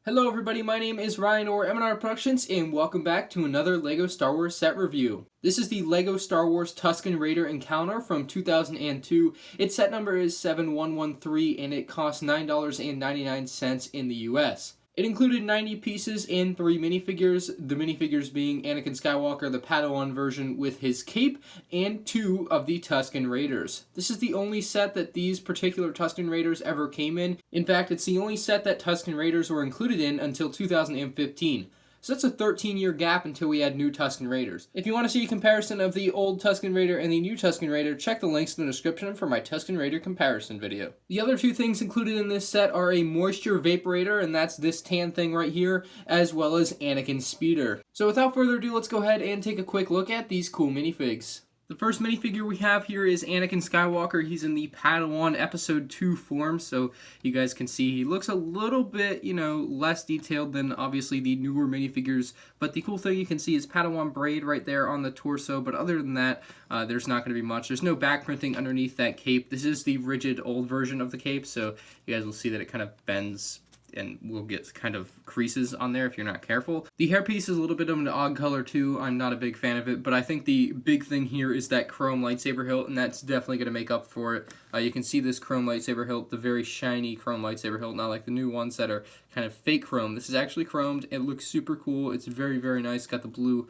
Hello everybody, my name is Ryan or MandRproductions and welcome back to another LEGO Star Wars set review. This is the LEGO Star Wars Tusken Raider Encounter from 2002. Its set number is 7113 and it costs $9.99 in the US. It included 90 pieces and 3 minifigures, the minifigures being Anakin Skywalker, the Padawan version with his cape, and 2 of the Tusken Raiders. This is the only set that these particular Tusken Raiders ever came in. In fact, it's the only set that Tusken Raiders were included in until 2015. So that's a 13-year gap until we had new Tusken Raiders. If you want to see a comparison of the old Tusken Raider and the new Tusken Raider, check the links in the description for my Tusken Raider comparison video. The other 2 things included in this set are a Moisture Vaporator, and that's this tan thing right here, as well as Anakin Speeder. So without further ado, let's go ahead and take a quick look at these cool minifigs. The first minifigure we have here is Anakin Skywalker. He's in the Padawan Episode 2 form, so you guys can see he looks a little bit, less detailed than obviously the newer minifigures, but the cool thing you can see is Padawan braid right there on the torso, but other than that, there's not going to be much. There's no back printing underneath that cape. This is the rigid old version of the cape, so you guys will see that it kind of bends and will get kind of creases on there if you're not careful. The hairpiece is a little bit of an odd color too. I'm not a big fan of it, but I think the big thing here is that chrome lightsaber hilt, and that's definitely going to make up for it. You can see this chrome lightsaber hilt, the very shiny chrome lightsaber hilt, not like the new ones that are kind of fake chrome. This is actually chromed. It looks super cool. It's very, very nice. Got the blue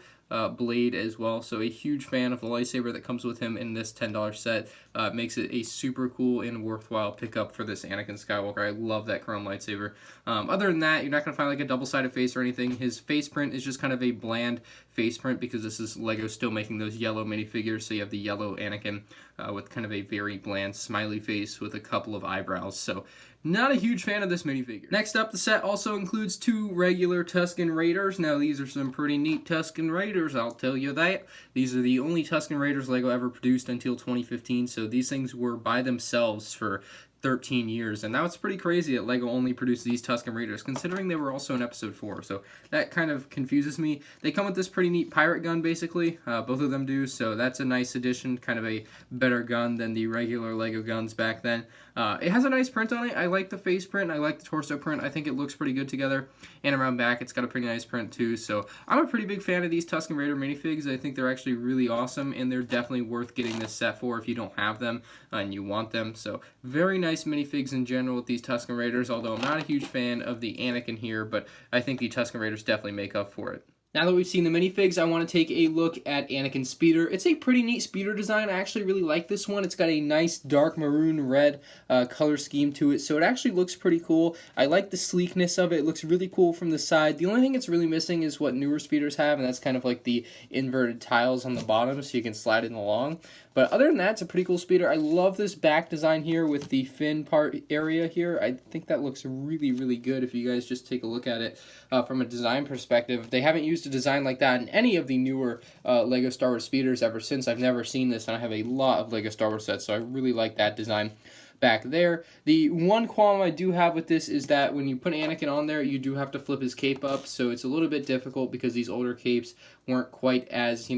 blade as well, so a huge fan of the lightsaber that comes with him in this $10 set. Makes it a super cool and worthwhile pickup for this Anakin Skywalker. I love that chrome lightsaber. Other than that, you're not going to find like a double-sided face or anything. His face print is just kind of a bland face print because this is LEGO still making those yellow minifigures, so you have the yellow Anakin with kind of a very bland smiley face with a couple of eyebrows, so not a huge fan of this minifigure. Next up, the set also includes 2 regular Tusken Raiders. Now, these are some pretty neat Tusken Raiders, I'll tell you that. These are the only Tusken Raiders LEGO ever produced until 2015, so these things were by themselves for 13 years, and that was pretty crazy that LEGO only produced these Tusken Raiders, considering they were also in Episode 4, so that kind of confuses me. They come with this pretty neat pirate gun, basically. Both of them do, so that's a nice addition, kind of a better gun than the regular LEGO guns back then. It has a nice print on it. I like the face print, I like the torso print. I think it looks pretty good together, and around back it's got a pretty nice print too, so I'm a pretty big fan of these Tusken Raider minifigs. I think they're actually really awesome, and they're definitely worth getting this set for if you don't have them and you want them, so very nice minifigs in general with these Tusken Raiders, although I'm not a huge fan of the Anakin here, but I think the Tusken Raiders definitely make up for it. Now that we've seen the minifigs, I want to take a look at Anakin Speeder. It's a pretty neat speeder design. I actually really like this one. It's got a nice dark maroon red color scheme to it, so it actually looks pretty cool. I like the sleekness of it. It looks really cool from the side. The only thing it's really missing is what newer speeders have, and that's kind of like the inverted tiles on the bottom so you can slide it along. But other than that, it's a pretty cool speeder. I love this back design here with the fin part area here. I think that looks really, really good if you guys just take a look at it from a design perspective. They haven't used a design like that in any of the newer LEGO Star Wars speeders ever since. I've never seen this, and I have a lot of LEGO Star Wars sets, so I really like that design back there. The one qualm I do have with this is that when you put Anakin on there, you do have to flip his cape up, so it's a little bit difficult because these older capes weren't quite as,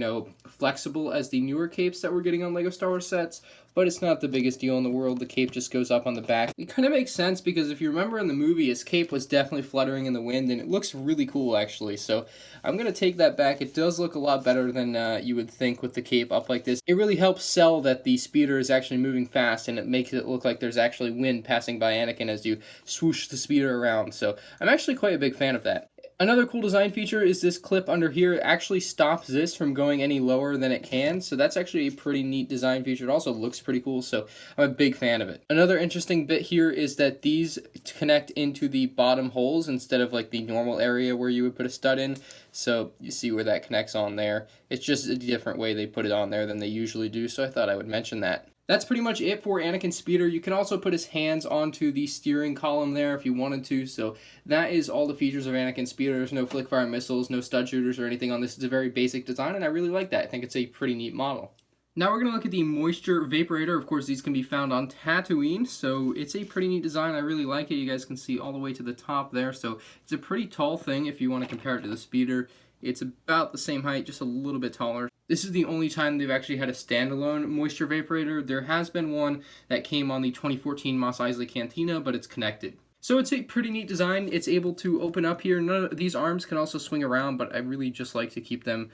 flexible as the newer capes that we're getting on LEGO Star Wars sets, but it's not the biggest deal in the world. The cape just goes up on the back. It kind of makes sense because if you remember in the movie, his cape was definitely fluttering in the wind, and it looks really cool, actually, so I'm going to take that back. It does look a lot better than you would think with the cape up like this. It really helps sell that the speeder is actually moving fast, and it makes it look like there's actually wind passing by Anakin as you swoosh the speeder around, so I'm actually quite a big fan of that. Another cool design feature is this clip under here. It actually stops this from going any lower than it can, so that's actually a pretty neat design feature. It also looks pretty cool, so I'm a big fan of it. Another interesting bit here is that these connect into the bottom holes instead of like the normal area where you would put a stud in, so you see where that connects on there. It's just a different way they put it on there than they usually do, so I thought I would mention that. That's pretty much it for Anakin Speeder. You can also put his hands onto the steering column there if you wanted to, so that is all the features of Anakin Speeder. There's no flick-fire missiles, no stud shooters or anything on this. It's a very basic design, and I really like that. I think it's a pretty neat model. Now we're going to look at the Moisture Vaporator. Of course, these can be found on Tatooine, so it's a pretty neat design. I really like it. You guys can see all the way to the top there, so it's a pretty tall thing if you want to compare it to the Speeder. It's about the same height, just a little bit taller. This is the only time they've actually had a standalone Moisture Vaporator. There has been one that came on the 2014 Mos Eisley Cantina, but it's connected. So it's a pretty neat design. It's able to open up here. None of these arms can also swing around, but I really just like to keep them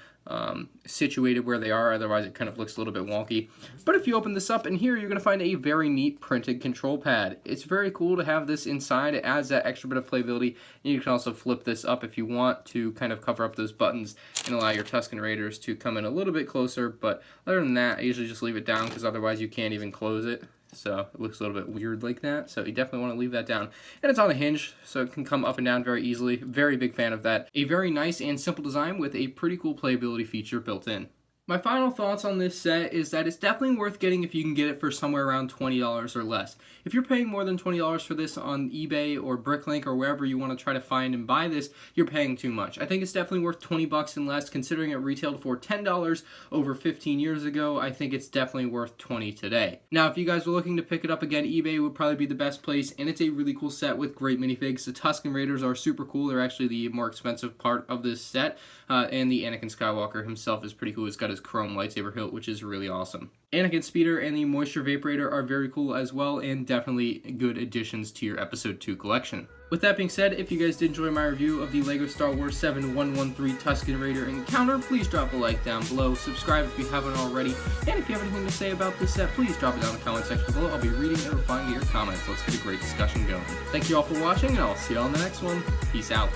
situated where they are. Otherwise, it kind of looks a little bit wonky. But if you open this up in here, you're going to find a very neat printed control pad. It's very cool to have this inside. It adds that extra bit of playability. And you can also flip this up if you want to kind of cover up those buttons and allow your Tusken Raiders to come in a little bit closer. But other than that, I usually just leave it down because otherwise you can't even close it. So it looks a little bit weird like that. So you definitely want to leave that down. And it's on a hinge, so it can come up and down very easily. Very big fan of that. A very nice and simple design with a pretty cool playability feature built in. My final thoughts on this set is that it's definitely worth getting if you can get it for somewhere around $20 or less. If you're paying more than $20 for this on eBay or Bricklink or wherever you want to try to find and buy this, you're paying too much. I think it's definitely worth $20 and less, considering it retailed for $10 over 15 years ago. I think it's definitely worth $20 today. Now, if you guys are looking to pick it up again, eBay would probably be the best place, and it's a really cool set with great minifigs. The Tusken Raiders are super cool. They're actually the more expensive part of this set, and the Anakin Skywalker himself is pretty cool. He's got his chrome lightsaber hilt, which is really awesome. Anakin Speeder and the Moisture Vaporator are very cool as well, and definitely good additions to your Episode 2 collection. With that being said, if you guys did enjoy my review of the LEGO Star Wars 7113 Tusken Raider Encounter, please drop a like down below, subscribe if you haven't already, and if you have anything to say about this set, please drop it down in the comment section below. I'll be reading and replying to your comments. Let's get a great discussion going. Thank you all for watching, and I'll see you all in the next one. Peace out.